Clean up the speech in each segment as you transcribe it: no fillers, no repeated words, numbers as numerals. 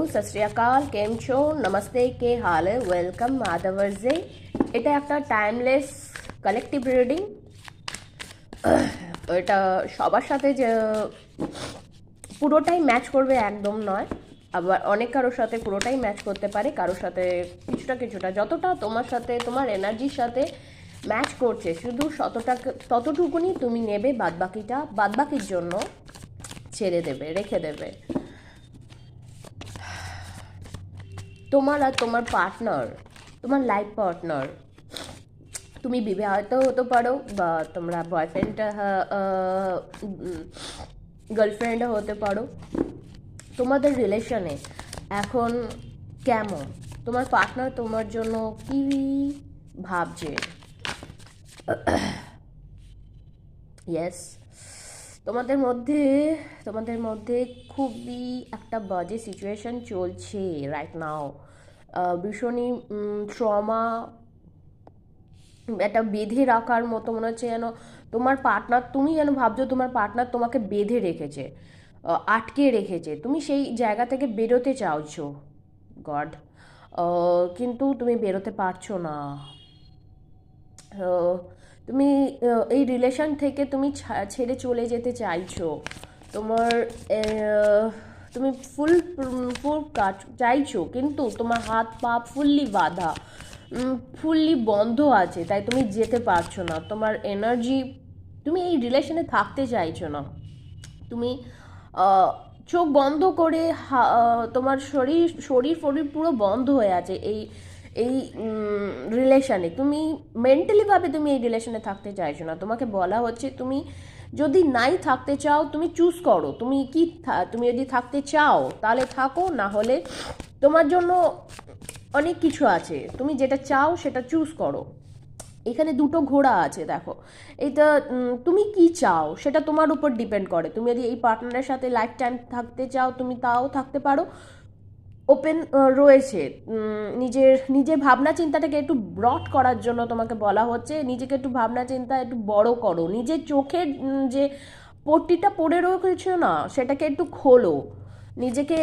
सत श्री अकाल, केम छो, नमस्ते, के हाल है, ওয়েলকাম আদাভার্সে। এটা একটা টাইমলেস কালেকটিভ রিডিং। এটা সবার সাথে যে পুরোটাই ম্যাচ করবে একদম নয়, আবার অনেক কারোর সাথে পুরোটাই ম্যাচ করতে পারে, কারোর সাথে কিছুটা কিছুটা, যতটা তোমার সাথে তোমার এনার্জির সাথে ম্যাচ করছে শুধু ততটুকুনি তুমি নেবে, বাদবাকির জন্য ছেড়ে দেবে, রেখে দেবে। তোমার আর তোমার পার্টনার, তোমার লাইফ পার্টনার, তুমি বিবাহিত হতে পারো বা তোমরা বয়ফ্রেন্ড গার্লফ্রেন্ড হতে পারো। তোমাদের রিলেশনে এখন কেমন, তোমার পার্টনার তোমার জন্য কি ভাবছে? ইয়েস, তোমাদের মধ্যে খুবই একটা বাজে সিচুয়েশন চলছে রাইট নাও। ভীষণই ট্রমা, একটা বেঁধে রাখার মতো মনে হচ্ছে যেন তোমার পার্টনার, তুমি যেন ভাবছো তোমার পার্টনার তোমাকে বেঁধে রেখেছে, আটকে রেখেছে, তুমি সেই জায়গা থেকে বেরোতে চাওছো গড, কিন্তু তুমি বেরোতে পারছো না। তুমি এই রিলেশন থেকে তুমি ছেড়ে চলে যেতে চাইছো, তুমি ফুল কাজ চাইছো, কিন্তু তোমার হাত পা ফুললি বন্ধ আছে, তাই তুমি যেতে পারছো না। তোমার এনার্জি, তুমি এই রিলেশনে থাকতে চাইছো না। তুমি চোখ বন্ধ করে তোমার শরীর পুরো বন্ধ হয়ে আছে এই রিলেশনে। তুমি মেন্টালিভাবে তুমি এই রিলেশনে থাকতে চাইছো না। তোমাকে বলা হচ্ছে তুমি যদি নাই থাকতে চাও তুমি চুজ করো, তুমি যদি থাকতে চাও তাহলে থাকো, না হলে তোমার জন্য অনেক কিছু আছে, তুমি যেটা চাও সেটা চুজ করো। এখানে দুটো ঘোড়া আছে, দেখো এটা তুমি কি চাও সেটা তোমার উপর ডিপেন্ড করে। তুমি যদি এই পার্টনারের সাথে লাইফ টাইম থাকতে চাও তুমি তাও থাকতে পারো, ওপেন রয়েছে। নিজের ভাবনা চিন্তাটাকে একটু ব্রড করার জন্য তোমাকে বলা হচ্ছে, নিজেকে একটু ভাবনা চিন্তা একটু বড় করো, নিজের চোখের যে পট্টিটা পড়ে রেখেছো না সেটাকে একটু খোলো। নিজেকে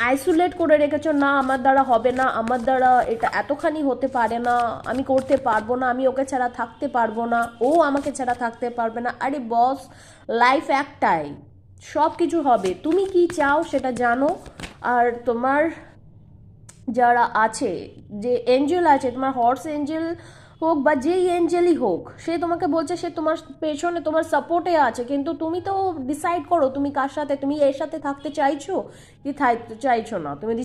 আইসোলেট করে রেখেছো, না আমার দ্বারা হবে না, আমার দ্বারা এটা এতখানি হতে পারে না, আমি করতে পারবো না, আমি ওকে ছাড়া থাকতে পারবো না, ও আমাকে ছাড়া থাকতে পারবে না। আরে বস, লাইফ একটাই, সব কিছু হবে, তুমি কি চাও সেটা জানো। আর তোমার যারা আছে, যে এঞ্জেল আছে, তোমার হর্স এঞ্জেল হোক বা যেই এঞ্জেলই হোক, সে তোমাকে বলছে সে তোমার পেছনে তোমার সাপোর্টে আছে, কিন্তু তুমি তো ডিসাইড করো তুমি কার সাথে, তুমি এর সাথে থাকতে চাইছো কি চাইছো না। তুমি